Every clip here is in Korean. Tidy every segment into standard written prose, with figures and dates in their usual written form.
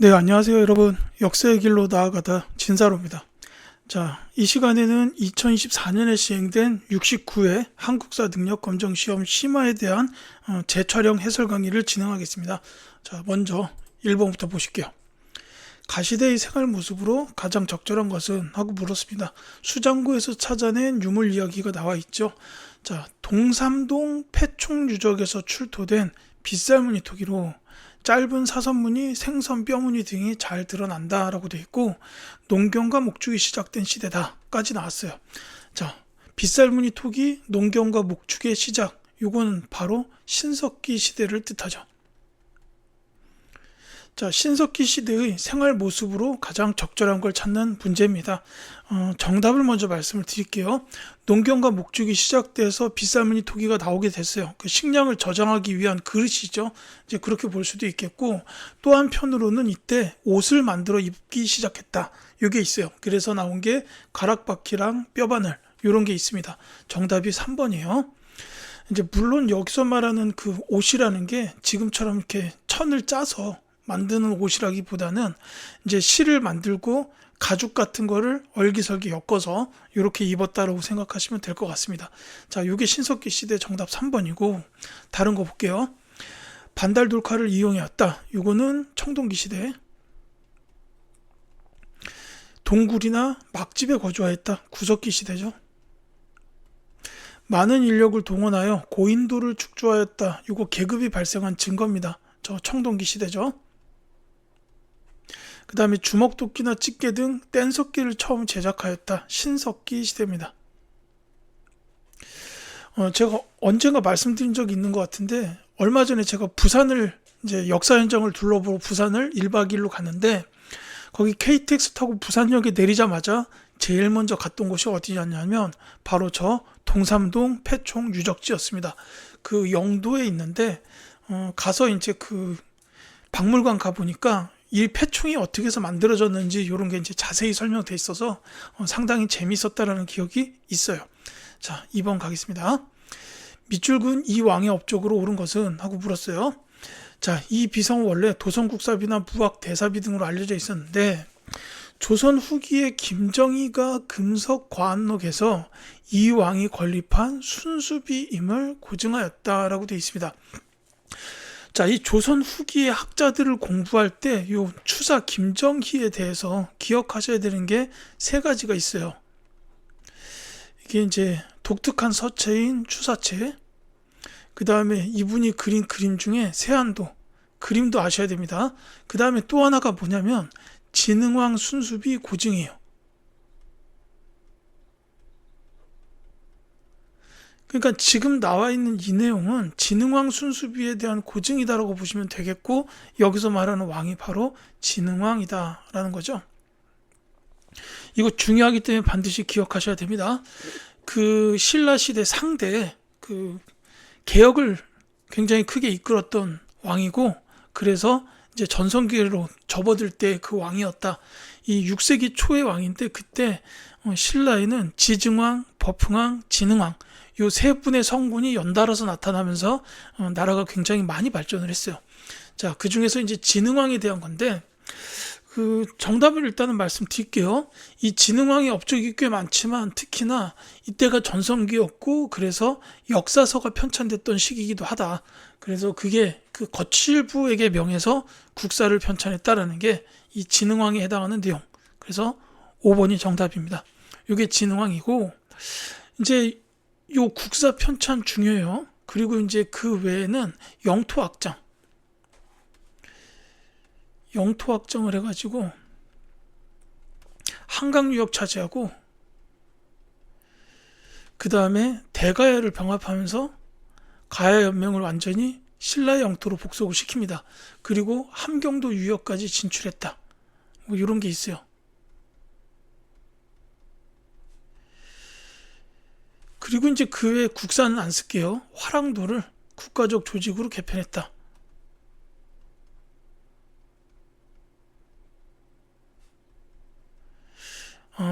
네, 안녕하세요, 여러분. 역사의 길로 나아가다 진사로입니다. 자, 이 시간에는 2024년에 시행된 69회 한국사 능력 검정 시험 심화에 대한 재촬영 해설 강의를 진행하겠습니다. 자, 먼저 1번부터 보실게요. 가시대의 생활 모습으로 가장 적절한 것은? 하고 물었습니다. 수장고에서 찾아낸 유물 이야기가 나와 있죠. 자, 동삼동 패총유적에서 출토된 빗살무늬 토기로 짧은 사선무늬, 생선 뼈무늬 등이 잘 드러난다라고 되어 있고, 농경과 목축이 시작된 시대다까지 나왔어요. 자, 빗살무늬 토기, 농경과 목축의 시작, 요거는 바로 신석기 시대를 뜻하죠. 자, 신석기 시대의 생활 모습으로 가장 적절한 걸 찾는 문제입니다. 정답을 먼저 말씀을 드릴게요. 농경과 목축이 시작돼서 빗살무늬 토기가 나오게 됐어요. 그 식량을 저장하기 위한 그릇이죠. 이제 그렇게 볼 수도 있겠고, 또 한편으로는 이때 옷을 만들어 입기 시작했다. 이게 있어요. 그래서 나온 게 가락바퀴랑 뼈바늘 이런 게 있습니다. 정답이 3번이에요. 이제 물론 여기서 말하는 그 옷이라는 게 지금처럼 이렇게 천을 짜서 만드는 옷이라기보다는 이제 실을 만들고 가죽 같은 거를 얼기설기 엮어서 이렇게 입었다라고 생각하시면 될 것 같습니다. 자, 이게 신석기 시대 정답 3번이고, 다른 거 볼게요. 반달 돌칼을 이용해왔다. 이거는 청동기 시대. 동굴이나 막집에 거주하였다. 구석기 시대죠. 많은 인력을 동원하여 고인돌을 축조하였다. 이거 계급이 발생한 증거입니다. 저 청동기 시대죠. 그 다음에 주먹도끼나 집게 등 뗀석기를 처음 제작하였다. 신석기 시대입니다. 제가 언젠가 말씀드린 적이 있는 것 같은데, 얼마 전에 제가 부산을 이제 역사 현장을 둘러보고 부산을 1박 2일로 갔는데, 거기 KTX 타고 부산역에 내리자마자 제일 먼저 갔던 곳이 어디였냐면 바로 저 동삼동 패총 유적지였습니다. 그 영도에 있는데, 가서 이제 그 박물관 가보니까 이 패총이 어떻게 해서 만들어졌는지 이런 게 이제 자세히 설명돼 있어서 상당히 재미있었다라는 기억이 있어요. 자, 2번 가겠습니다. 밑줄근 이 왕의 업적으로 오른 것은? 하고 물었어요. 자, 이 비성은 원래 도성국사비나 무학 대사비 등으로 알려져 있었는데, 조선 후기에 김정희가 금석과안록에서 이 왕이 건립한 순수비임을 고증하였다라고 되어 있습니다. 자, 이 조선 후기의 학자들을 공부할 때 요 추사 김정희에 대해서 기억하셔야 되는 게 세 가지가 있어요. 이게 이제 독특한 서체인 추사체, 그 다음에 이분이 그린 그림 중에 세안도, 그림도 아셔야 됩니다. 그 다음에 또 하나가 뭐냐면 진흥왕 순수비 고증이에요. 그러니까 지금 나와 있는 이 내용은 진흥왕 순수비에 대한 고증이다라고 보시면 되겠고, 여기서 말하는 왕이 바로 진흥왕이다라는 거죠. 이거 중요하기 때문에 반드시 기억하셔야 됩니다. 그 신라 시대 상대 그 개혁을 굉장히 크게 이끌었던 왕이고, 그래서 이제 전성기로 접어들 때 그 왕이었다. 이 6세기 초의 왕인데, 그때 신라에는 지증왕, 법흥왕, 진흥왕 요 세 분의 성군이 연달아서 나타나면서 나라가 굉장히 많이 발전을 했어요. 자, 그 중에서 이제 진흥왕에 대한 건데, 그 정답을 일단은 말씀드릴게요. 이 진흥왕의 업적이 꽤 많지만 특히나 이때가 전성기였고, 그래서 역사서가 편찬됐던 시기이기도 하다. 그래서 그게 그 거칠부에게 명해서 국사를 편찬했다라는 게 이 진흥왕에 해당하는 내용. 그래서 5번이 정답입니다. 이게 진흥왕이고, 이제 요 국사 편찬 중요해요. 그리고 이제 그 외에는 영토확정을 해가지고 한강 유역 차지하고, 그 다음에 대가야를 병합하면서 가야 연맹을 완전히 신라의 영토로 복속을 시킵니다. 그리고 함경도 유역까지 진출했다. 뭐 이런 게 있어요. 그리고 이제 그 외에 국사는 안 쓸게요. 화랑도를 국가적 조직으로 개편했다.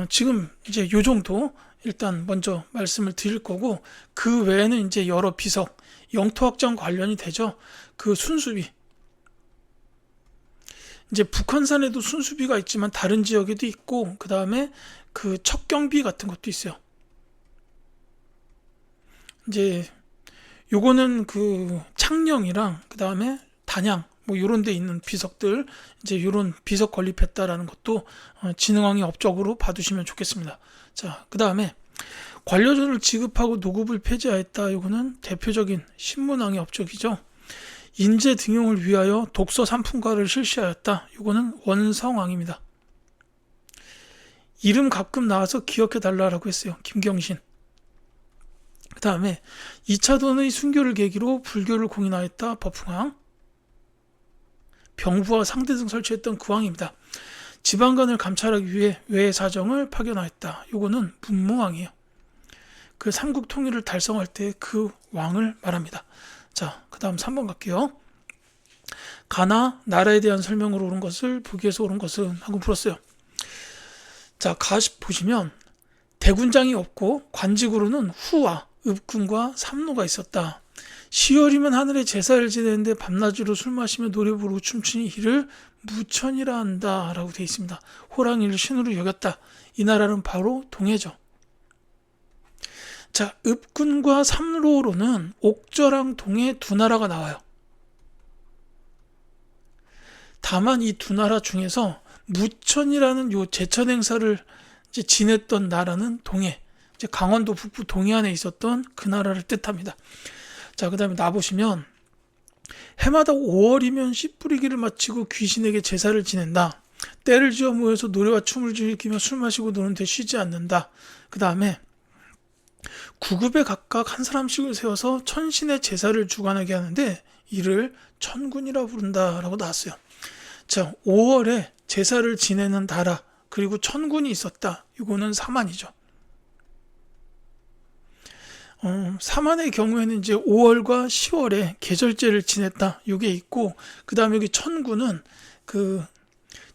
지금 이제 요 정도 일단 먼저 말씀을 드릴 거고, 그 외에는 이제 여러 비석, 영토 확장 관련이 되죠. 그 순수비, 이제 북한산에도 순수비가 있지만 다른 지역에도 있고, 그 다음에 그 척경비 같은 것도 있어요. 이제 요거는 그 창녕이랑 그 다음에 단양 뭐 요런 데 있는 비석들, 이제 요런 비석 건립했다라는 것도 진흥왕의 업적으로 봐두시면 좋겠습니다. 자, 그 다음에 관료조를 지급하고 노급을 폐지하였다. 요거는 대표적인 신문왕의 업적이죠. 인재 등용을 위하여 독서 삼품과를 실시하였다. 요거는 원성왕입니다. 이름 가끔 나와서 기억해달라고 했어요. 김경신. 그 다음에 이차돈의 순교를 계기로 불교를 공인하였다. 법흥왕. 병부와 상대 등 설치했던 그 왕입니다. 지방간을 감찰하기 위해 외의 사정을 파견하였다. 요거는 문무왕이에요. 그 삼국 통일을 달성할 때 그 왕을 말합니다. 자, 그 다음 3번 갈게요. 가나 나라에 대한 설명으로 옳은 것을 보기에서 옳은 것은 하고 풀었어요. 자, 가십 보시면 대군장이 없고 관직으로는 후와 읍군과 삼로가 있었다. 10월이면 하늘에 제사를 지내는데 밤낮으로 술 마시며 노래 부르고 춤추니 이를 무천이라 한다 라고 되어 있습니다. 호랑이를 신으로 여겼다. 이 나라는 바로 동해죠. 자, 읍군과 삼로로는 옥저랑 동해 두 나라가 나와요. 다만 이 두 나라 중에서 무천이라는 요 제천 행사를 이제 지냈던 나라는 동해, 이제 강원도 북부 동해안에 있었던 그 나라를 뜻합니다. 자, 그 다음에 나보시면 해마다 5월이면 씨 뿌리기를 마치고 귀신에게 제사를 지낸다. 때를 지어 모여서 노래와 춤을 즐기며 술 마시고 노는데 쉬지 않는다. 그 다음에 구급에 각각 한 사람씩을 세워서 천신의 제사를 주관하게 하는데 이를 천군이라 부른다라고 나왔어요. 자, 5월에 제사를 지내는 나라, 그리고 천군이 있었다. 이거는 사만이죠. 사만의 경우에는 이제 5월과 10월에 계절제를 지냈다. 이게 있고, 그 다음에 여기 천군은 그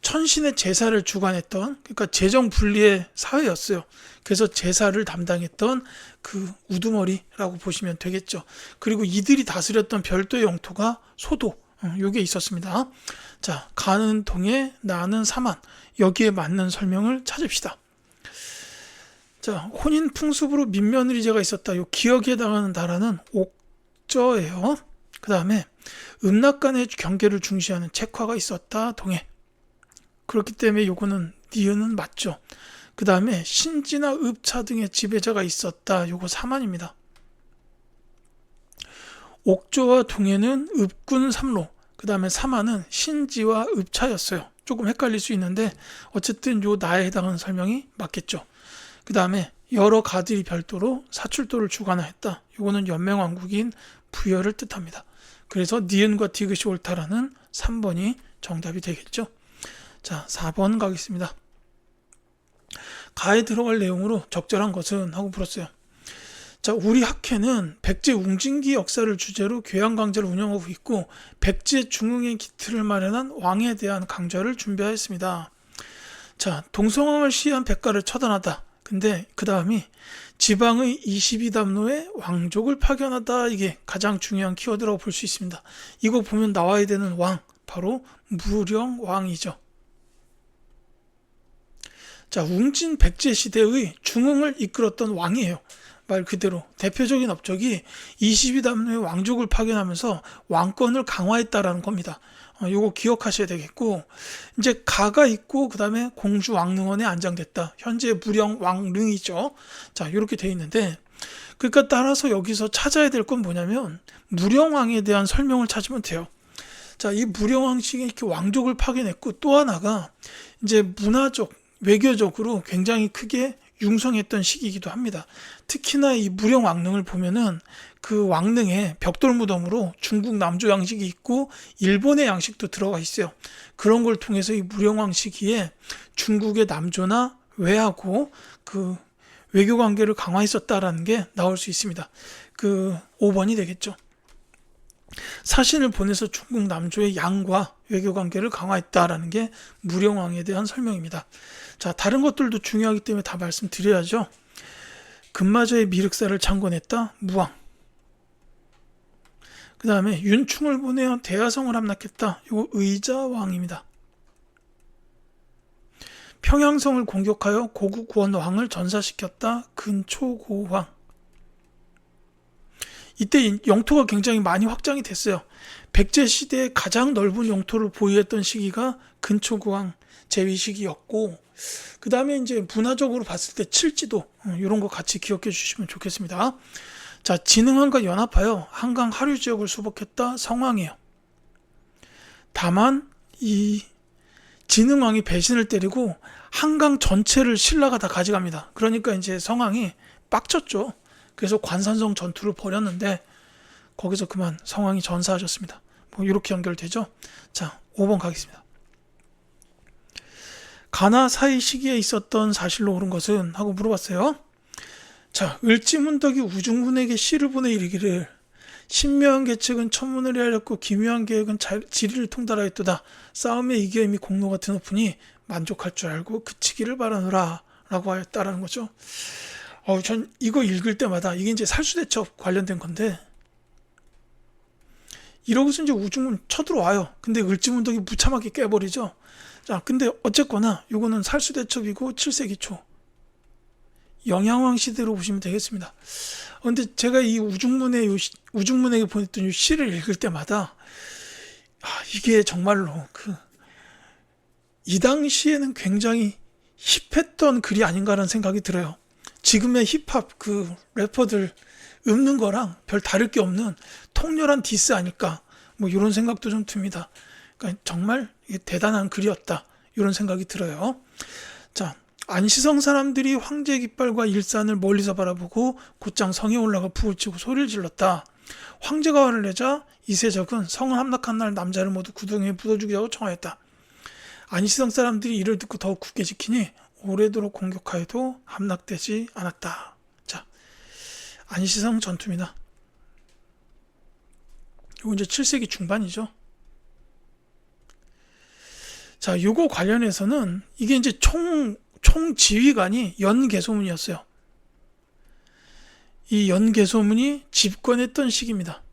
천신의 제사를 주관했던, 그러니까 재정 분리의 사회였어요. 그래서 제사를 담당했던 그 우두머리라고 보시면 되겠죠. 그리고 이들이 다스렸던 별도의 영토가 소도, 요게 있었습니다. 자, 가는 동해, 나는 사만. 여기에 맞는 설명을 찾읍시다. 자, 혼인 풍습으로 민며느리제가 있었다. 요 기억에 해당하는 나라는 옥저예요. 그 다음에 음락 간의 경계를 중시하는 책화가 있었다. 동해. 그렇기 때문에 요거는 니은은 맞죠. 그 다음에 신지나 읍차 등의 지배자가 있었다. 요거 사만입니다. 옥저와 동해는 읍군 삼로, 그 다음에 사만은 신지와 읍차였어요. 조금 헷갈릴 수 있는데 어쨌든 요 나에 해당하는 설명이 맞겠죠. 그 다음에 여러 가들이 별도로 사출도를 주관하였다. 요거는 연맹왕국인 부여를 뜻합니다. 그래서 니은과 디귿이 옳다라는 3번이 정답이 되겠죠. 자, 4번 가겠습니다. 가에 들어갈 내용으로 적절한 것은 하고 풀었어요. 자, 우리 학회는 백제 웅진기 역사를 주제로 교양 강좌를 운영하고 있고 백제 중흥의 기틀을 마련한 왕에 대한 강좌를 준비하였습니다. 자, 동성왕을 시해한 백가를 처단하다. 근데 그 다음이 지방의 22담로에 왕족을 파견하다. 이게 가장 중요한 키워드라고 볼 수 있습니다. 이거 보면 나와야 되는 왕, 바로 무령왕이죠. 자, 웅진 백제 시대의 중흥을 이끌었던 왕이에요. 말 그대로 대표적인 업적이 22담로의 왕족을 파견하면서 왕권을 강화했다라는 겁니다. 요거 기억하셔야 되겠고, 이제 가가 있고 그 다음에 공주 왕릉원에 안장됐다. 현재 무령 왕릉이죠. 자, 이렇게 돼 있는데, 그러니까 따라서 여기서 찾아야 될 건 뭐냐면 무령왕에 대한 설명을 찾으면 돼요. 자, 이 무령왕씨가 이렇게 왕족을 파견했고, 또 하나가 이제 문화적, 외교적으로 굉장히 크게 융성했던 시기이기도 합니다. 특히나 이 무령왕릉을 보면은 그 왕릉에 벽돌 무덤으로 중국 남조 양식이 있고 일본의 양식도 들어가 있어요. 그런 걸 통해서 이 무령왕 시기에 중국의 남조나 외하고 그 외교 관계를 강화했었다라는 게 나올 수 있습니다. 그 5번이 되겠죠. 사신을 보내서 중국 남조의 양과 외교 관계를 강화했다라는 게 무령왕에 대한 설명입니다. 자, 다른 것들도 중요하기 때문에 다 말씀드려야죠. 금마저의 미륵사를 창건했다. 무왕. 그 다음에 윤충을 보내어 대하성을 함락했다. 이거 의자왕입니다. 평양성을 공격하여 고국원 왕을 전사시켰다. 근초고왕. 이때 영토가 굉장히 많이 확장이 됐어요. 백제 시대에 가장 넓은 영토를 보유했던 시기가 근초고왕 제위 시기였고, 그 다음에 이제 문화적으로 봤을 때 칠지도, 이런 거 같이 기억해 주시면 좋겠습니다. 자, 진흥왕과 연합하여 한강 하류 지역을 수복했다. 성왕이에요. 다만 이 진흥왕이 배신을 때리고 한강 전체를 신라가 다 가져갑니다. 그러니까 이제 성왕이 빡쳤죠. 그래서 관산성 전투를 벌였는데 거기서 그만 성왕이 전사하셨습니다. 뭐 이렇게 연결되죠. 자, 5번 가겠습니다. 가나 사이 시기에 있었던 사실로 옳은 것은? 하고 물어봤어요. 자, 을지문덕이 우중훈에게 시를 보내 이르기를 신묘한 계책은 천문을 헤아렸고 기묘한 계획은 지리를 통달하였도다. 싸움에 이겨 이미 공로가 드높으니 만족할 줄 알고 그치기를 바라노라 라고 하였다라는 거죠. 전 이거 읽을 때마다 이게 이제 살수대첩 관련된 건데, 이러고서 이제 우중훈 쳐들어와요. 근데 을지문덕이 무참하게 깨버리죠. 자, 근데 어쨌거나 요거는 살수대첩이고 7세기 초 영양왕 시대로 보시면 되겠습니다. 근데 제가 이 우중문에게 보냈던 이 시를 읽을 때마다 이게 정말로 이 당시에는 굉장히 힙했던 글이 아닌가라는 생각이 들어요. 지금의 힙합 래퍼들 읊는 거랑 별 다를 게 없는 통렬한 디스 아닐까, 뭐 이런 생각도 좀 듭니다. 그러니까 정말 이게 대단한 글이었다, 이런 생각이 들어요. 자, 안시성 사람들이 황제 깃발과 일산을 멀리서 바라보고 곧장 성에 올라가 북을 치고 소리를 질렀다. 황제가 화를 내자 이세적은 성을 함락한 날 남자를 모두 구덩이에 묻어 죽이라고 청하였다. 안시성 사람들이 이를 듣고 더욱 굳게 지키니 오래도록 공격하여도 함락되지 않았다. 자, 안시성 전투입니다. 이거 이제 7세기 중반이죠. 자, 요거 관련해서는 이게 이제 총지휘관이 연개소문이었어요. 이 연개소문이 집권했던 시기입니다.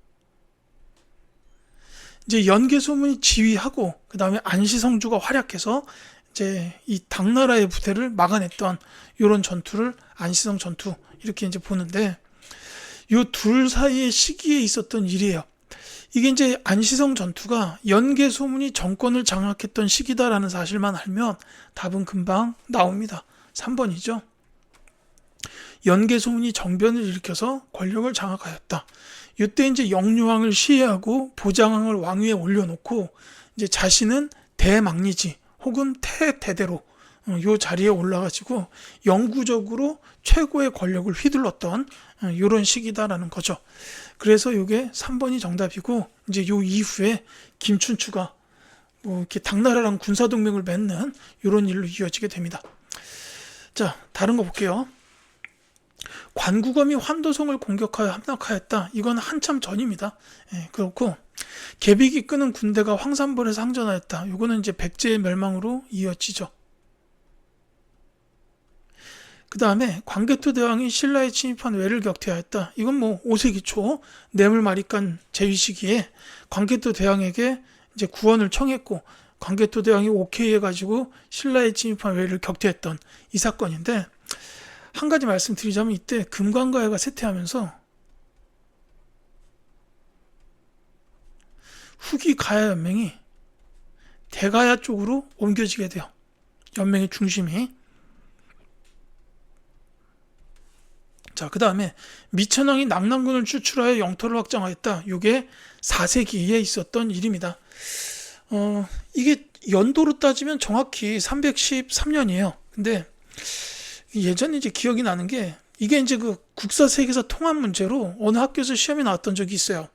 이제 연개소문이 지휘하고 그 다음에 안시성주가 활약해서 이제 이 당나라의 부대를 막아냈던 이런 전투를 안시성 전투 이렇게 이제 보는데, 요 둘 사이의 시기에 있었던 일이에요. 이게 이제 안시성 전투가 연개소문이 정권을 장악했던 시기다라는 사실만 알면 답은 금방 나옵니다. 3번이죠. 연개소문이 정변을 일으켜서 권력을 장악하였다. 이때 이제 영유왕을 시해하고 보장왕을 왕위에 올려놓고 이제 자신은 대망리지 혹은 태대대로 요 자리에 올라가지고 영구적으로 최고의 권력을 휘둘렀던 이런 시기다라는 거죠. 그래서 이게 3번이 정답이고, 이제 요 이후에 김춘추가 뭐 이렇게 당나라랑 군사동맹을 맺는 이런 일로 이어지게 됩니다. 자, 다른 거 볼게요. 관구검이 환도성을 공격하여 함락하였다. 이건 한참 전입니다. 그렇고 개빅이 이끄는 군대가 황산벌에서 항전하였다. 이거는 이제 백제의 멸망으로 이어지죠. 그 다음에 광개토 대왕이 신라에 침입한 외를 격퇴하였다. 이건 뭐 5세기 초 뇌물마리간 제위 시기에 광개토 대왕에게 이제 구원을 청했고 광개토 대왕이 오케이 해가지고 신라에 침입한 외를 격퇴했던 이 사건인데, 한 가지 말씀드리자면 이때 금관가야가 쇠퇴하면서 후기 가야 연맹이 대가야 쪽으로 옮겨지게 돼요. 연맹의 중심이. 자, 그 다음에 미천왕이 낙랑군을 추출하여 영토를 확장하였다. 이게 4세기에 있었던 일입니다. 이게 연도로 따지면 정확히 313년이에요. 근데 예전에 이제 기억이 나는 게, 이게 이제 국사 세계사 통합 문제로 어느 학교에서 시험이 나왔던 적이 있어요.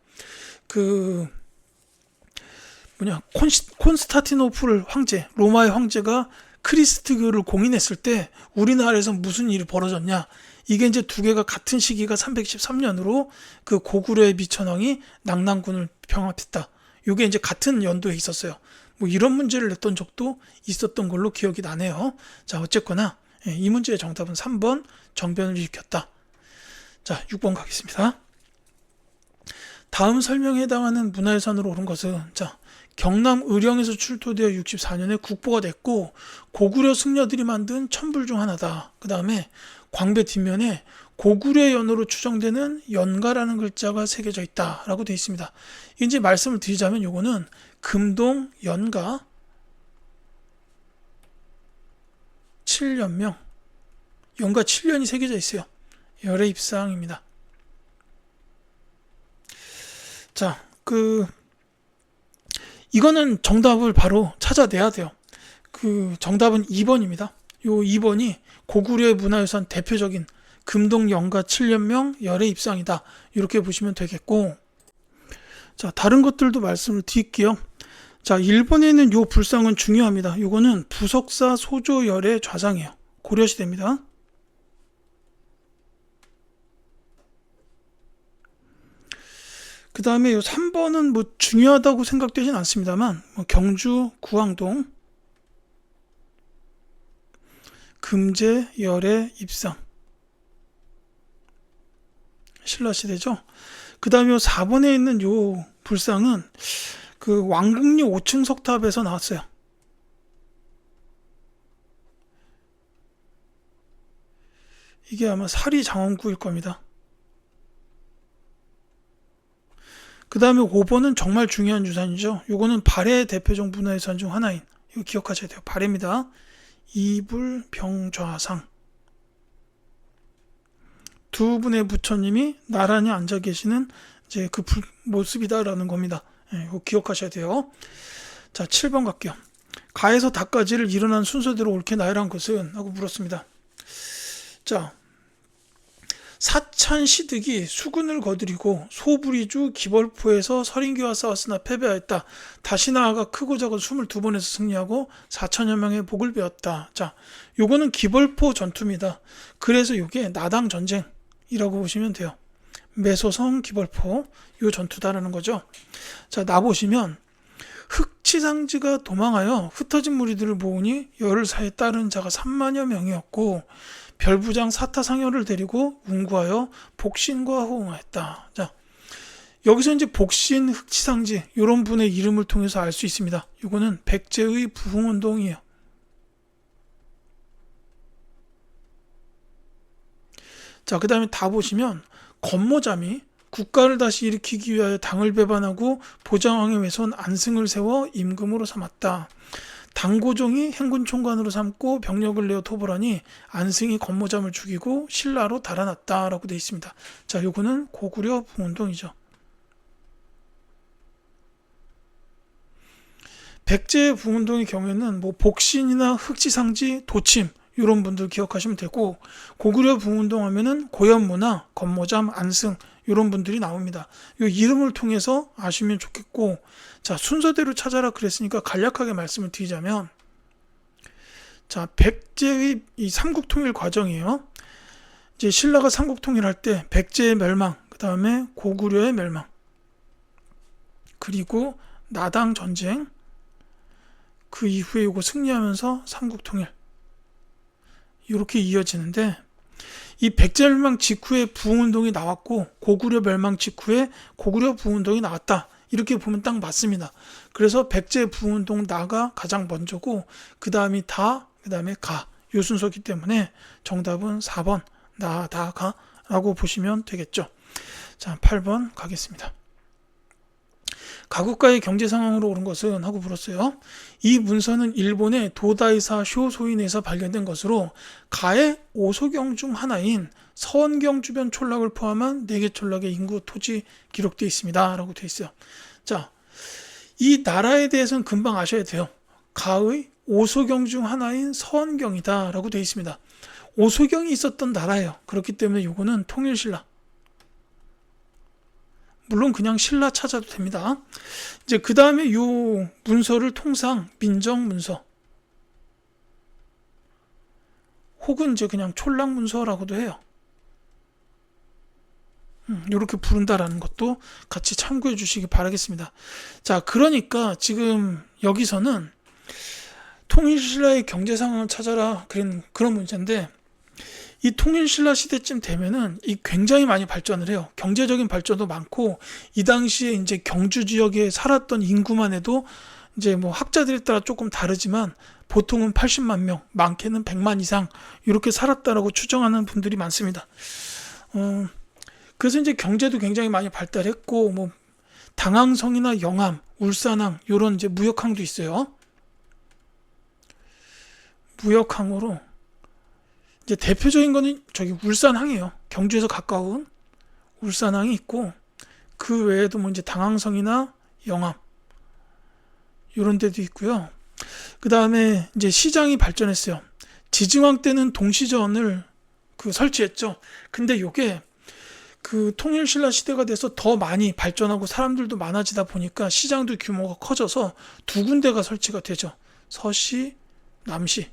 콘스타티노플 황제, 로마의 황제가 크리스트교를 공인했을 때 우리나라에서 무슨 일이 벌어졌냐. 이게 이제 두 개가 같은 시기가 313년으로 그 고구려의 미천왕이 낙랑군을 병합했다. 이게 이제 같은 연도에 있었어요. 뭐 이런 문제를 냈던 적도 있었던 걸로 기억이 나네요. 자, 어쨌거나 이 문제의 정답은 3번 정변을 일으켰다. 자, 6번 가겠습니다. 다음 설명에 해당하는 문화유산으로 옳은 것은, 자, 경남 의령에서 출토되어 64년에 국보가 됐고 고구려 승려들이 만든 천불 중 하나다. 그 다음에 광배 뒷면에 고구려 연호로 추정되는 연가라는 글자가 새겨져 있다라고 되어 있습니다. 이제 말씀을 드리자면 요거는 금동 연가 7년명, 연가 7년이 새겨져 있어요. 열애 입상입니다. 자, 이거는 정답을 바로 찾아내야 돼요. 정답은 2번입니다. 요 2번이 고구려의 문화유산 대표적인 금동 연가 7년명 열애 입상이다. 이렇게 보시면 되겠고, 자, 다른 것들도 말씀을 드릴게요. 자, 1번에 있는 요 불상은 중요합니다. 요거는 부석사 소조 열애 좌상이에요. 고려시대입니다. 그 다음에 요 3번은 뭐 중요하다고 생각되진 않습니다만, 경주 구항동 금제 열애 입상 신라시대죠. 그 다음에 요 4번에 있는 요 불상은 왕궁리 5층 석탑에서 나왔어요. 이게 아마 사리장원구일 겁니다. 그 다음에 5번은 정말 중요한 유산이죠. 요거는 발해 대표적 문화유산 중 하나인, 이거 기억하셔야 돼요. 발해입니다. 이불병좌상. 두 분의 부처님이 나란히 앉아 계시는 이제 그 모습이다라는 겁니다. 이거 기억하셔야 돼요. 자, 7번 갈게요. 가에서 닭까지를 일어난 순서대로 옳게 나열한 것은? 하고 물었습니다. 자, 사찬시득이 수군을 거드리고 소부리주 기벌포에서 서린기와 싸웠으나 패배하였다. 다시 나아가 크고 작은 22번에서 승리하고 4천여 명의 복을 배웠다. 자, 요거는 기벌포 전투입니다. 그래서 요게 나당 전쟁이라고 보시면 돼요. 매소성 기벌포 요 전투다라는 거죠. 자, 나 보시면 흑치상지가 도망하여 흩어진 무리들을 모으니 열흘사이에 따른 자가 3만여 명이었고 별부장 사타상여를 데리고 운구하여 복신과 호응하였다. 자, 여기서 이제 복신, 흑치상지 이런 분의 이름을 통해서 알 수 있습니다. 이거는 백제의 부흥운동이에요. 자, 그 다음에 다 보시면 건모잠이 국가를 다시 일으키기 위하여 당을 배반하고 보장왕의 외손 안승을 세워 임금으로 삼았다. 당고종이 행군총관으로 삼고 병력을 내어 토벌하니 안승이 건모잠을 죽이고 신라로 달아났다라고 되어 있습니다. 자, 요거는 고구려 부운동이죠. 백제 부운동의 경우에는 뭐 복신이나 흑지상지, 도침 이런 분들 기억하시면 되고, 고구려 부운동 하면은 고현무나 건모잠, 안승 이런 분들이 나옵니다. 이 이름을 통해서 아시면 좋겠고, 자, 순서대로 찾아라 그랬으니까 간략하게 말씀을 드리자면, 자, 백제의 이 삼국통일 과정이에요. 이제 신라가 삼국통일할 때 백제의 멸망, 그 다음에 고구려의 멸망, 그리고 나당 전쟁, 그 이후에 이거 승리하면서 삼국통일 이렇게 이어지는데, 이 백제 멸망 직후에 부흥운동이 나왔고 고구려 멸망 직후에 고구려 부흥운동이 나왔다. 이렇게 보면 딱 맞습니다. 그래서 백제 부흥운동 나가 가장 먼저고 그 다음이 다, 그 다음에 가, 요 순서기 때문에 정답은 4번 나, 다, 가 라고 보시면 되겠죠. 자, 8번 가겠습니다. 가국가의 경제 상황으로 옳은 것은? 하고 물었어요. 이 문서는 일본의 도다이사 쇼소인에서 발견된 것으로 가의 오소경 중 하나인 서원경 주변 촌락을 포함한 4개 촌락의 인구 토지 기록되어 있습니다. 라고 되어 있어요. 자, 이 나라에 대해서는 금방 아셔야 돼요. 가의 오소경 중 하나인 서원경이다 라고 되어 있습니다. 오소경이 있었던 나라예요. 그렇기 때문에 이거는 통일신라, 물론 그냥 신라 찾아도 됩니다. 이제 그 다음에 요 문서를 통상 민정문서 혹은 이제 그냥 촌락문서라고도 해요. 이렇게 부른다라는 것도 같이 참고해 주시기 바라겠습니다. 자, 그러니까 지금 여기서는 통일신라의 경제 상황을 찾아라 그런 문제인데, 이 통일신라 시대쯤 되면은 이 굉장히 많이 발전을 해요. 경제적인 발전도 많고, 이 당시에 이제 경주 지역에 살았던 인구만 해도 이제 뭐 학자들에 따라 조금 다르지만 보통은 80만 명, 많게는 100만 이상 이렇게 살았다라고 추정하는 분들이 많습니다. 그래서 이제 경제도 굉장히 많이 발달했고, 뭐 당항성이나 영암, 울산항 이런 이제 무역항도 있어요. 무역항으로 이제 대표적인 거는 저기 울산항이에요. 경주에서 가까운 울산항이 있고, 그 외에도 뭐 이제 당항성이나 영암 이런 데도 있고요. 그 다음에 이제 시장이 발전했어요. 지증왕 때는 동시전을 설치했죠. 근데 요게 그 통일신라 시대가 돼서 더 많이 발전하고 사람들도 많아지다 보니까 시장도 규모가 커져서 두 군데가 설치가 되죠. 서시, 남시.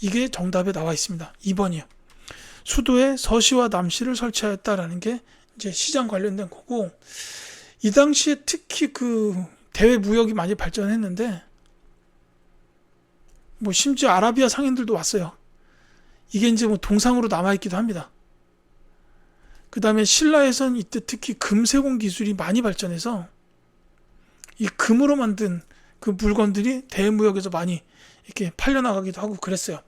이게 정답에 나와 있습니다. 2번이요. 수도에 서시와 남시를 설치하였다라는 게 이제 시장 관련된 거고, 이 당시에 특히 그 대외 무역이 많이 발전했는데, 뭐 심지어 아라비아 상인들도 왔어요. 이게 이제 뭐 동상으로 남아있기도 합니다. 그 다음에 신라에선 이때 특히 금세공 기술이 많이 발전해서 이 금으로 만든 그 물건들이 대무역에서 많이 이렇게 팔려나가기도 하고 그랬어요.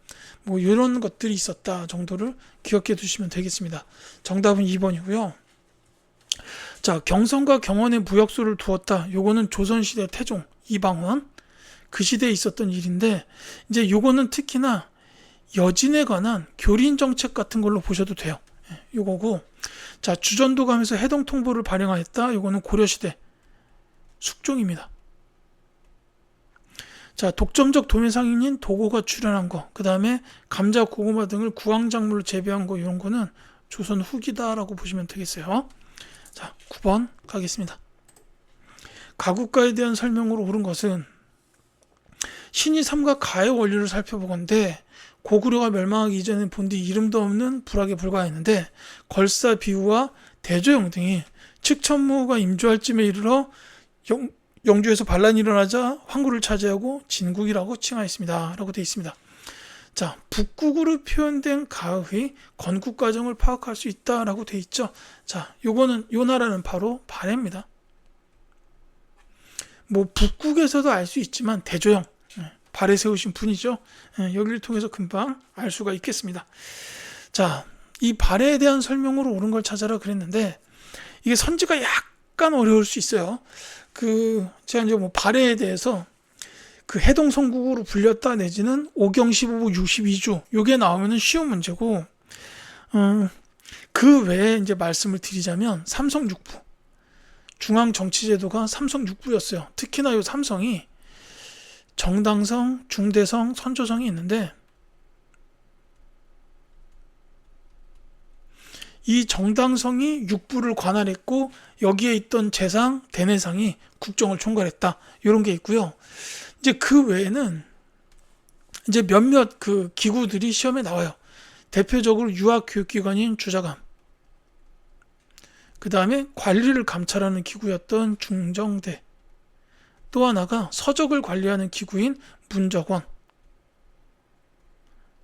뭐 이런 것들이 있었다 정도를 기억해 두시면 되겠습니다. 정답은 2번이고요. 자, 경성과 경원에 무역소를 두었다. 요거는 조선시대 태종 이방원 그 시대에 있었던 일인데, 이제 요거는 특히나 여진에 관한 교린 정책 같은 걸로 보셔도 돼요. 요거고, 자, 주전도감에서 해동통보를 발행하였다. 요거는 고려시대 숙종입니다. 자, 독점적 도매상인인 도고가 출연한 거, 그 다음에 감자, 고구마 등을 구황작물로 재배한 거, 이런 거는 조선 후기다라고 보시면 되겠어요. 자, 9번 가겠습니다. 가국가에 대한 설명으로 옳은 것은 신이 삼가 가의 원리를 살펴보건대 고구려가 멸망하기 이전에 본 뒤 이름도 없는 불악에 불과했는데, 걸사 비우와 대조영 등이 측천무가 임조할 쯤에 이르러 영주에서 반란이 일어나자 황구를 차지하고 진국이라고 칭하였습니다. 라고 되어 있습니다. 자, 북국으로 표현된 가의 건국 과정을 파악할 수 있다라고 되어 있죠. 자, 요거는 요 나라는 바로 발해입니다. 뭐 북국에서도 알 수 있지만 대조영 발해 세우신 분이죠. 여기를 통해서 금방 알 수가 있겠습니다. 자, 이 발해에 대한 설명으로 옳은 걸 찾아라 그랬는데, 이게 선지가 약간 어려울 수 있어요. 제가 이제 뭐 발해에 대해서 그 해동성국으로 불렸다 내지는 오경 15부 62주 요게 나오면은 쉬운 문제고, 그 외에 이제 말씀을 드리자면 삼성육부, 중앙정치제도가 삼성육부였어요. 특히나 요 삼성이 정당성, 중대성, 선조성이 있는데, 이 정당성이 육부를 관할했고 여기에 있던 재상, 대내상이 국정을 총괄했다. 이런 게 있고요. 이제 그 외에는 이제 몇몇 그 기구들이 시험에 나와요. 대표적으로 유아교육기관인 주자감, 그 다음에 관리를 감찰하는 기구였던 중정대, 또 하나가 서적을 관리하는 기구인 문적원,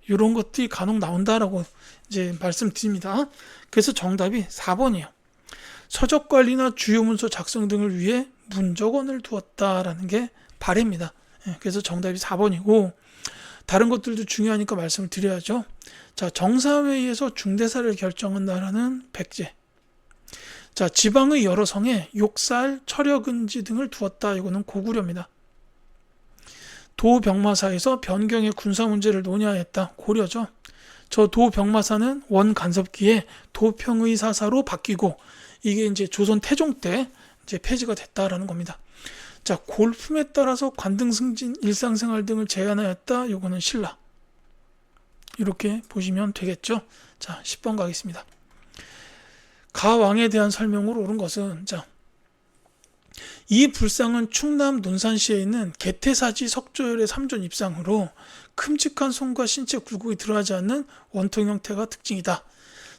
이런 것들이 간혹 나온다라고 이제 말씀드립니다. 그래서 정답이 4번이에요. 서적 관리나 주요 문서 작성 등을 위해 문적원을 두었다라는 게 발해입니다. 그래서 정답이 4번이고, 다른 것들도 중요하니까 말씀을 드려야죠. 자, 정사회의에서 중대사를 결정한다라는 백제. 자, 지방의 여러 성에 욕살, 철여근지 등을 두었다. 이거는 고구려입니다. 도병마사에서 변경의 군사 문제를 논의하였다. 고려죠. 저 도병마사는 원간섭기에 도평의 사사로 바뀌고, 이게 이제 조선 태종 때 이제 폐지가 됐다라는 겁니다. 자, 골품에 따라서 관등 승진, 일상생활 등을 제한하였다. 이거는 신라. 이렇게 보시면 되겠죠. 자, 10번 가겠습니다. 가왕에 대한 설명으로 옳은 것은, 자, 이 불상은 충남 논산시에 있는 개태사지 석조열의 3존 입상으로 큼직한 손과 신체 굴곡이 들어가지 않는 원통 형태가 특징이다.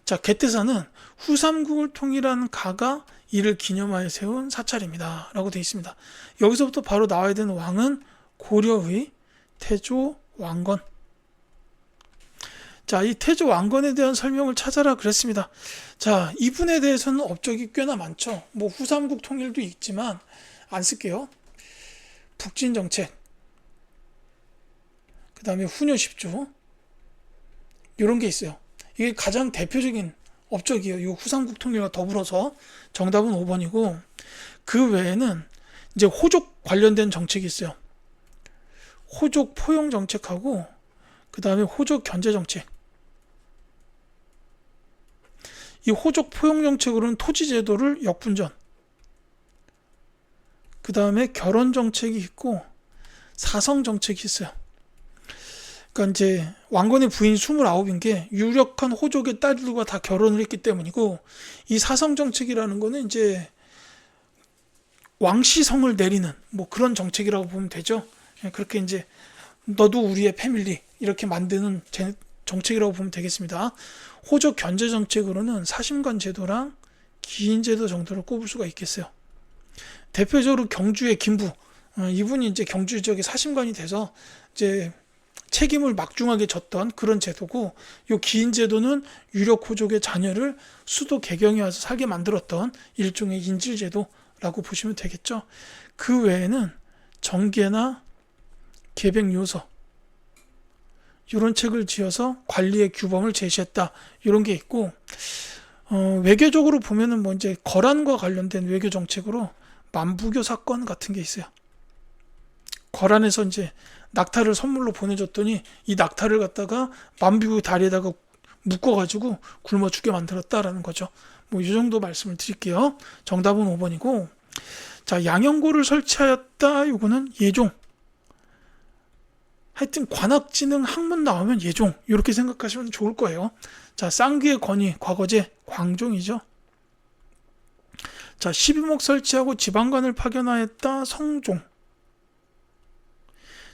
자, 개태사는 후삼국을 통일한 가가 이를 기념하여 세운 사찰입니다. 라고 되어 있습니다. 여기서부터 바로 나와야 되는 왕은 고려의 태조 왕건. 자, 이 태조 왕건에 대한 설명을 찾아라 그랬습니다. 자, 이분에 대해서는 업적이 꽤나 많죠. 뭐 후삼국 통일도 있지만 안 쓸게요. 북진정책, 그 다음에 후녀 10조, 이런 게 있어요. 이게 가장 대표적인 업적이에요. 이 후삼국 통일과 더불어서. 정답은 5번이고, 그 외에는 이제 호족 관련된 정책이 있어요. 호족 포용 정책하고, 그 다음에 호족 견제 정책. 이 호족 포용 정책으로는 토지 제도를 역분전, 그 다음에 결혼 정책이 있고 사성 정책이 있어요. 그러니까 이제 왕건의 부인 29인 게 유력한 호족의 딸들과 다 결혼을 했기 때문이고, 이 사성 정책이라는 거는 이제 왕시성을 내리는 뭐 그런 정책이라고 보면 되죠. 그렇게 이제 너도 우리의 패밀리 이렇게 만드는 정책이라고 보면 되겠습니다. 호족 견제 정책으로는 사심관 제도랑 기인 제도 정도를 꼽을 수가 있겠어요. 대표적으로 경주의 김부, 이분이 이제 경주 지역의 사심관이 돼서 이제 책임을 막중하게 졌던 그런 제도고, 이 기인 제도는 유력 호족의 자녀를 수도 개경에 와서 살게 만들었던 일종의 인질 제도라고 보시면 되겠죠. 그 외에는 정계나 계백 요서 이런 책을 지어서 관리의 규범을 제시했다, 이런 게 있고, 외교적으로 보면은 뭐 이제 거란과 관련된 외교 정책으로 만부교 사건 같은 게 있어요. 거란에서 이제 낙타를 선물로 보내줬더니 이 낙타를 갖다가 만부교 다리에다가 묶어가지고 굶어 죽게 만들었다라는 거죠. 뭐 이 정도 말씀을 드릴게요. 정답은 5번이고, 자, 양형고를 설치하였다, 요거는 예종. 하여튼 관악지능 학문 나오면 예종, 이렇게 생각하시면 좋을 거예요. 자, 쌍귀의 권위, 과거제 광종이죠. 자, 12목 설치하고 지방관을 파견하였다, 성종.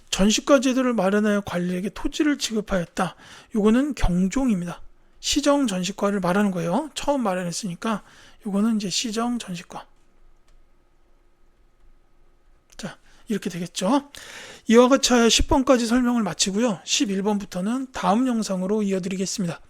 전시과 제도를 마련하여 관리에게 토지를 지급하였다, 요거는 경종입니다. 시정 전시과를 말하는 거예요. 처음 마련했으니까 요거는 이제 시정 전시과. 자, 이렇게 되겠죠. 이와 같이 10번까지 설명을 마치고요. 11번부터는 다음 영상으로 이어드리겠습니다.